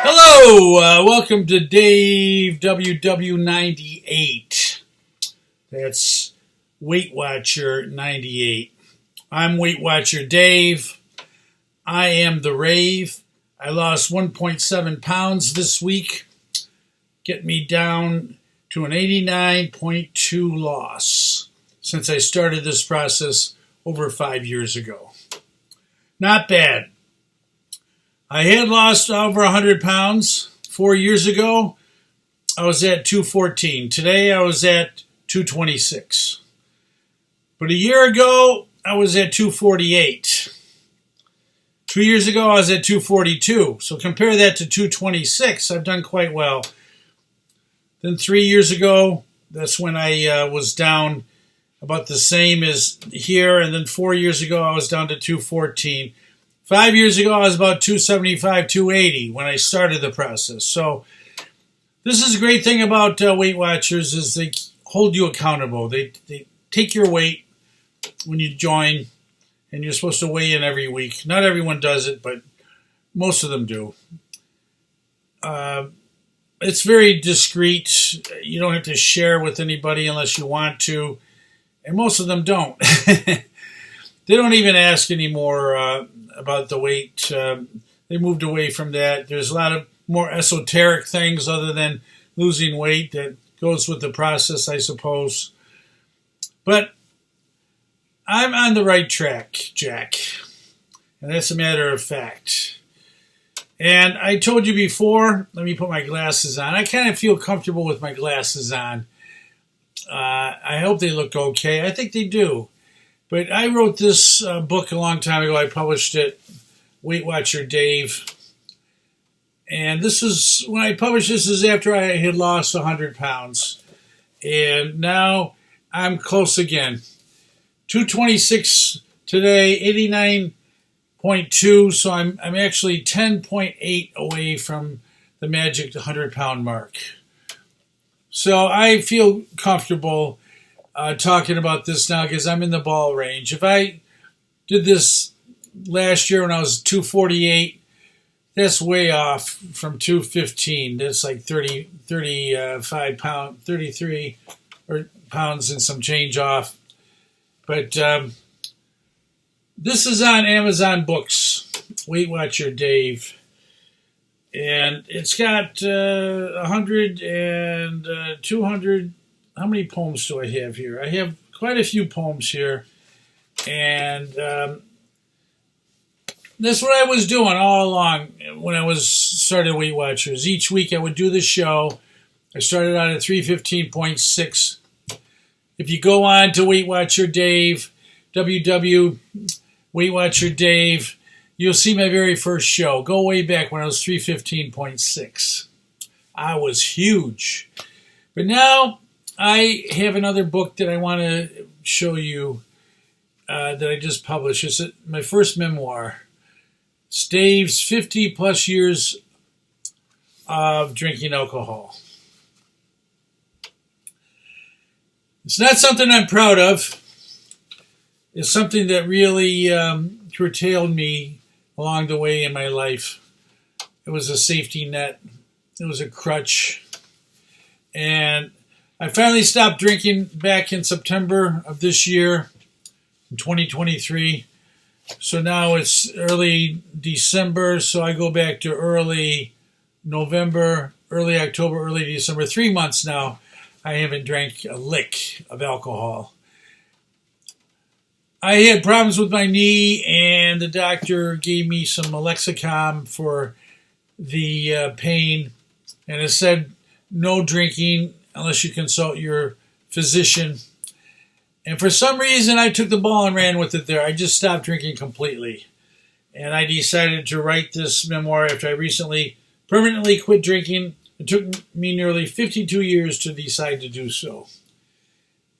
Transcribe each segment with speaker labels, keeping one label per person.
Speaker 1: Hello, welcome to Dave WW98. That's Weight Watcher 98. I'm Weight Watcher Dave. I am the rave. I lost 1.7 pounds this week, get me down to an 89.2 loss since I started this process over 5 years ago. Not bad. I had lost over 100 pounds 4 years ago. I was at 214. Today I was at 226. But a year ago, I was at 248. 2 years ago, I was at 242. So compare that to 226. I've done quite well. Then 3 years ago, that's when I was down about the same as here. And then 4 years ago, I was down to 214. 5 years ago, I was about 275, 280 when I started the process. So this is a great thing about Weight Watchers is they hold you accountable. They take your weight when you join, and you're supposed to weigh in every week. Not everyone does it, but most of them do. It's very discreet. You don't have to share with anybody unless you want to, and most of them don't. They don't even ask anymore about the weight. They moved away from that. There's a lot of more esoteric things other than losing weight that goes with the process, I suppose. But I'm on the right track, Jack. And that's a matter of fact. And I told you before, let me put my glasses on. I kind of feel comfortable with my glasses on. I hope they look okay. I think they do. But I wrote this book a long time ago. I published it, Weight Watcher Dave. And this is, when I published this, is after I had lost 100 pounds. And now I'm close again. 226 today, 89.2. So I'm actually 10.8 away from the magic 100-pound mark. So I feel comfortable talking about this now because I'm in the ball range. If I did this last year when I was 248, that's way off from 215. That's like 35 pounds, 33 pounds and some change off. But this is on Amazon Books, Weight Watcher Dave. And it's got 100 and 200. How many poems do I have here? I have quite a few poems here. And that's what I was doing all along when I was started Weight Watchers. Each week I would do the show. I started out at 315.6. If you go on to Weight Watcher Dave, Weight Watcher Dave, you'll see my very first show. Go way back when I was 315.6. I was huge. But now I have another book that I want to show you that I just published. It's my first memoir. It's Dave's 50 plus years of drinking alcohol. It's not something I'm proud of. It's something that really curtailed me along the way in my life. It was a safety net. It was a crutch. And I finally stopped drinking back in September of this year, in 2023. So now it's early December, so I go back to early November, early October, early December. 3 months now, I haven't drank a lick of alcohol. I had problems with my knee, and the doctor gave me some Lexicon for the pain, and it said no drinking unless you consult your physician. And for some reason, I took the ball and ran with it there. I just stopped drinking completely. And I decided to write this memoir after I recently permanently quit drinking. It took me nearly 52 years to decide to do so.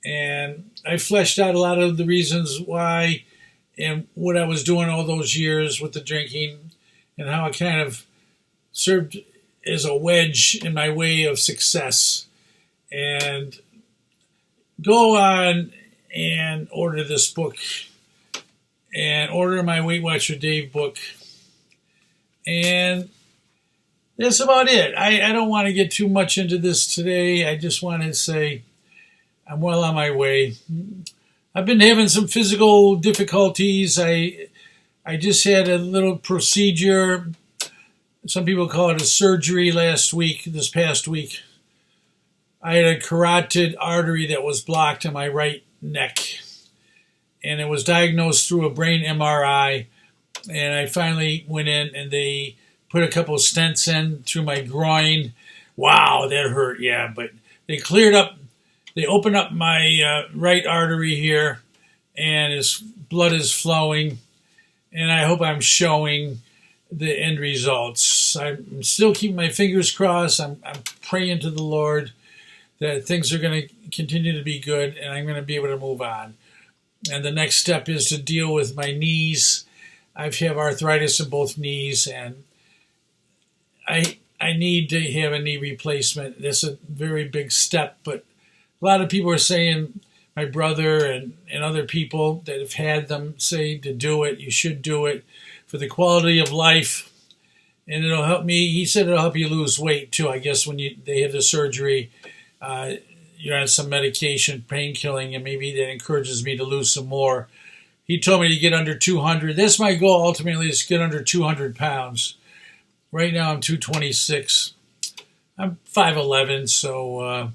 Speaker 1: And I fleshed out a lot of the reasons why and what I was doing all those years with the drinking and how it kind of served as a wedge in my way of success. And go on and order this book and order my Weight Watcher Dave book. And that's about it. I don't want to get too much into this today. I just want to say I'm well on my way. I've been having some physical difficulties. I just had a little procedure. Some people call it a surgery this past week. I had a carotid artery that was blocked in my right neck. And it was diagnosed through a brain MRI. And I finally went in and they put a couple of stents in through my groin. Wow, that hurt, yeah. But they opened up my right artery here, and his blood is flowing. And I hope I'm showing the end results. I'm still keeping my fingers crossed. I'm praying to the Lord that things are going to continue to be good, and I'm going to be able to move on. And the next step is to deal with my knees. I have arthritis in both knees, and I need to have a knee replacement. That's a very big step, but a lot of people are saying, my brother and other people that have had them say to do it, you should do it for the quality of life, and it'll help me. He said it'll help you lose weight too. I guess when they have the surgery, you're on some medication, pain killing, and maybe that encourages me to lose some more. He told me to get under 200. That's my goal ultimately, is to get under 200 pounds. Right now I'm 226. I'm 5'11", so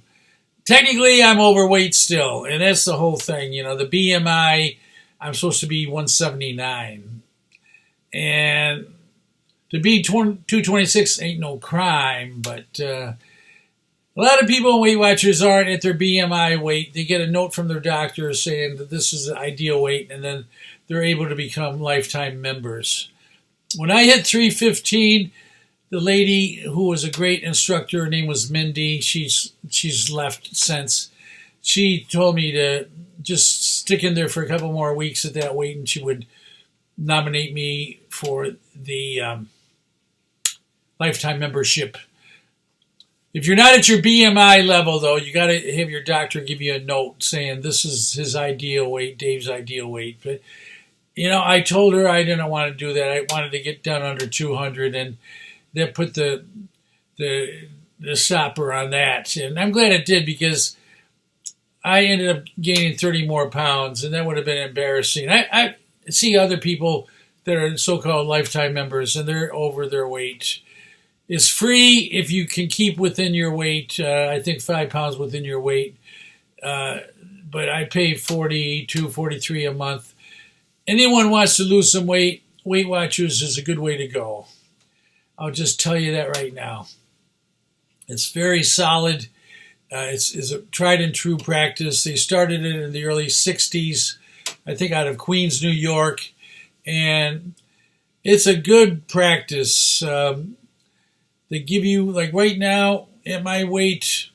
Speaker 1: technically I'm overweight still, and that's the whole thing. You know, the BMI, I'm supposed to be 179. And to be 226 ain't no crime, but a lot of people, Weight Watchers, aren't at their BMI weight. They get a note from their doctor saying that this is the ideal weight, and then they're able to become lifetime members. When I hit 315, the lady who was a great instructor, her name was Mindy, she's left since, she told me to just stick in there for a couple more weeks at that weight, and she would nominate me for the lifetime membership. If you're not at your BMI level, though, you got to have your doctor give you a note saying this is his ideal weight, Dave's ideal weight. But, you know, I told her I didn't want to do that. I wanted to get down under 200, and that put the stopper on that. And I'm glad it did, because I ended up gaining 30 more pounds, and that would have been embarrassing. I see other people that are so-called lifetime members, and they're over their weight. It's free if you can keep within your weight. I think 5 pounds within your weight. But I pay $42, $43 a month. Anyone wants to lose some weight, Weight Watchers is a good way to go. I'll just tell you that right now. It's very solid. It's a tried and true practice. They started it in the early 60s, I think out of Queens, New York. And it's a good practice. They give you, like right now, at my weight,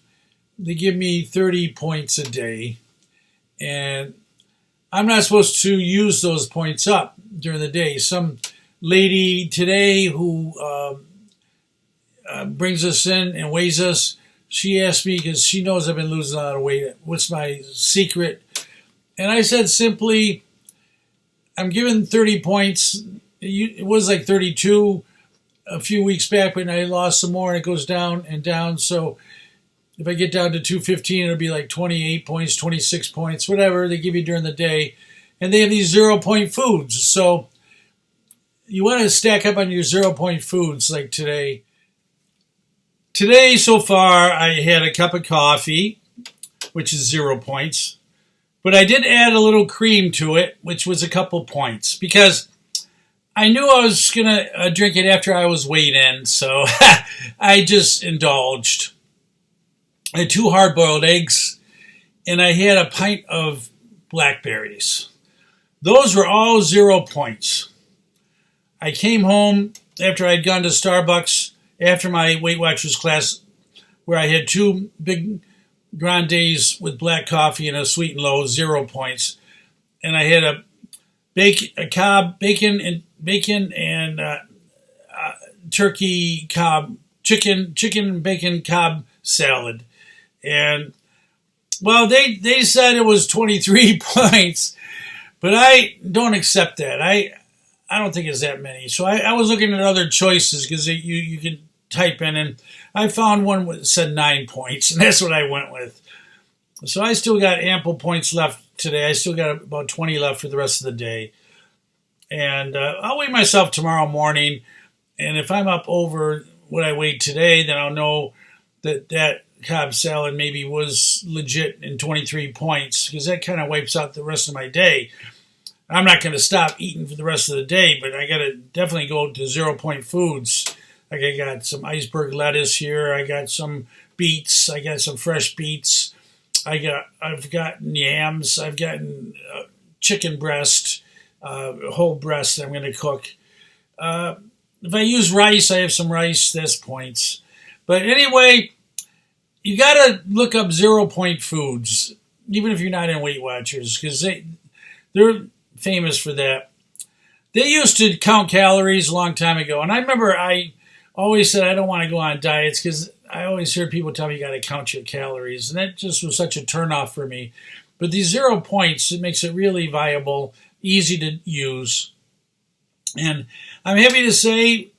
Speaker 1: they give me 30 points a day. And I'm not supposed to use those points up during the day. Some lady today who brings us in and weighs us, she asked me, because she knows I've been losing a lot of weight, what's my secret? And I said simply, I'm given 30 points. It was like 32 a few weeks back, but I lost some more, and it goes down and down. So if I get down to 215, it'll be like 28 points, 26 points, whatever they give you during the day. And they have these 0-point foods. So you want to stack up on your 0-point foods like today. Today, so far, I had a cup of coffee, which is 0 points. But I did add a little cream to it, which was a couple points, because I knew I was going to drink it after I was weighed in, so I just indulged. I had 2 hard-boiled eggs, and I had a pint of blackberries. Those were all 0 points. I came home after I'd gone to Starbucks after my Weight Watchers class, where I had 2 big grandes with black coffee and a sweet and low, 0 points. And I had a bacon and turkey cob, chicken and bacon cob salad. And, well, they said it was 23 points, but I don't accept that. I don't think it's that many. So I was looking at other choices, because you can type in, and I found one that said 9 points, and that's what I went with. So I still got ample points left today. I still got about 20 left for the rest of the day. And I'll weigh myself tomorrow morning, and if I'm up over what I weighed today, then I'll know that Cobb salad maybe was legit in 23 points, because that kind of wipes out the rest of my day. I'm not going to stop eating for the rest of the day, but I got to definitely go to 0 point foods. Like I got some iceberg lettuce here. I got some beets. I got some fresh beets. I've gotten yams. I've gotten chicken breast, whole breast that I'm going to cook. If I use rice, I have some rice. That's points. But anyway, you got to look up 0 point foods, even if you're not in Weight Watchers, because they're famous for that. They used to count calories a long time ago, and I remember I always said I don't want to go on diets because I always heard people tell me you got to count your calories, and that just was such a turnoff for me. But these 0 points, it makes it really viable, easy to use. And I'm happy to say,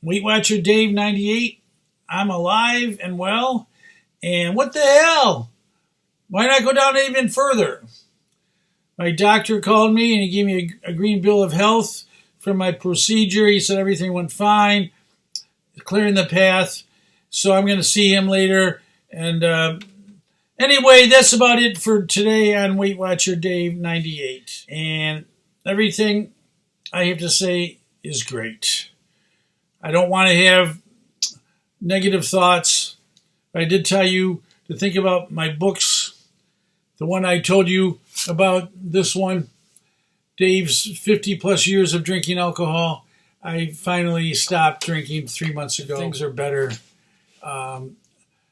Speaker 1: Weight Watcher Dave 98, I'm alive and well. And what the hell? Why not go down even further? My doctor called me and he gave me a green bill of health for my procedure. He said everything went fine, clearing the path. So I'm going to see him later. And anyway, that's about it for today on Weight Watcher Dave 98. And everything I have to say is great. I don't want to have negative thoughts. I did tell you to think about my books. The one I told you about, this one, Dave's 50 plus years of drinking alcohol. I finally stopped drinking 3 months ago. Things are better.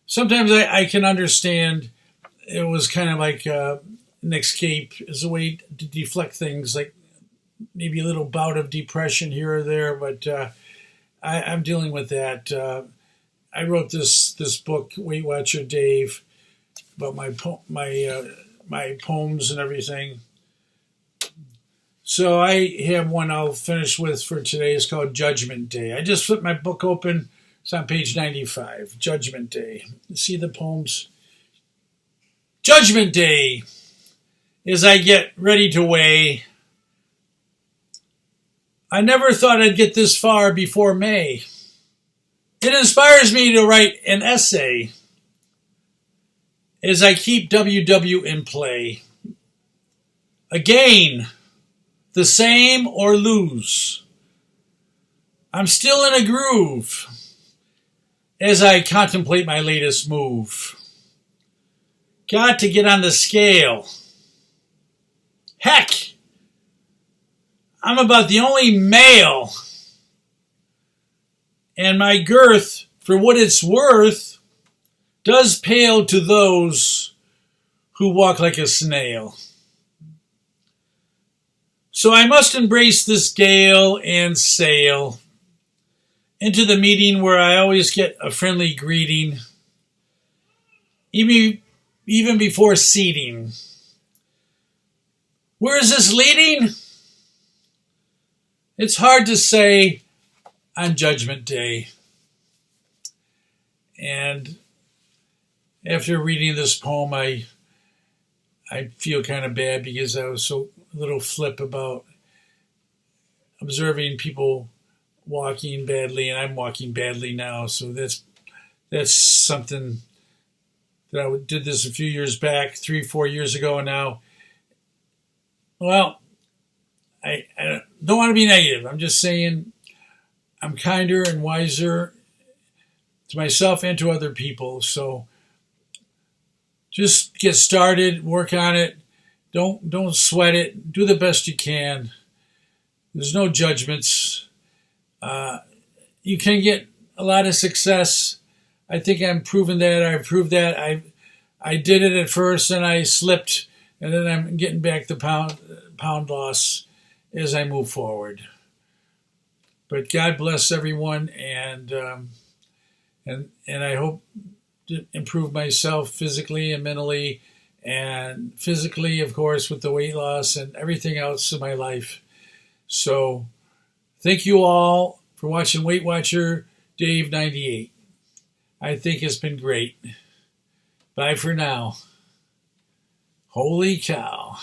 Speaker 1: Sometimes I can understand it was kind of like an escape as a way to deflect things, like maybe a little bout of depression here or there, but I'm dealing with that. I wrote this book, Weight Watcher Dave, about my poems and everything. So I have one I'll finish with for today. It's called Judgment Day. I just flipped my book open. It's on page 95, Judgment Day. See the poems? Judgment Day. As I get ready to weigh, I never thought I'd get this far before May. It inspires me to write an essay as I keep WW in play. Again, the same or lose. I'm still in a groove as I contemplate my latest move. Got to get on the scale. Heck, I'm about the only male. And my girth, for what it's worth, does pale to those who walk like a snail. So I must embrace this gale and sail into the meeting where I always get a friendly greeting, even before seating. Where is this leading? It's hard to say on Judgment Day. And after reading this poem, I feel kind of bad because I was so a little flip about observing people walking badly, and I'm walking badly now. So that's something that I did this a few years back, 3-4 years ago, and now, well, I don't want to be negative. I'm just saying I'm kinder and wiser to myself and to other people. So just get started, work on it. Don't sweat it. Do the best you can. There's no judgments. You can get a lot of success. I think I'm proving that. I've proved that. I did it at first and I slipped, and then I'm getting back the pound loss as I move forward. But God bless everyone, and I hope to improve myself physically and mentally, and physically, of course, with the weight loss and everything else in my life. So thank you all for watching Weight Watcher Dave 98. I think it's been great. Bye for now. Holy cow.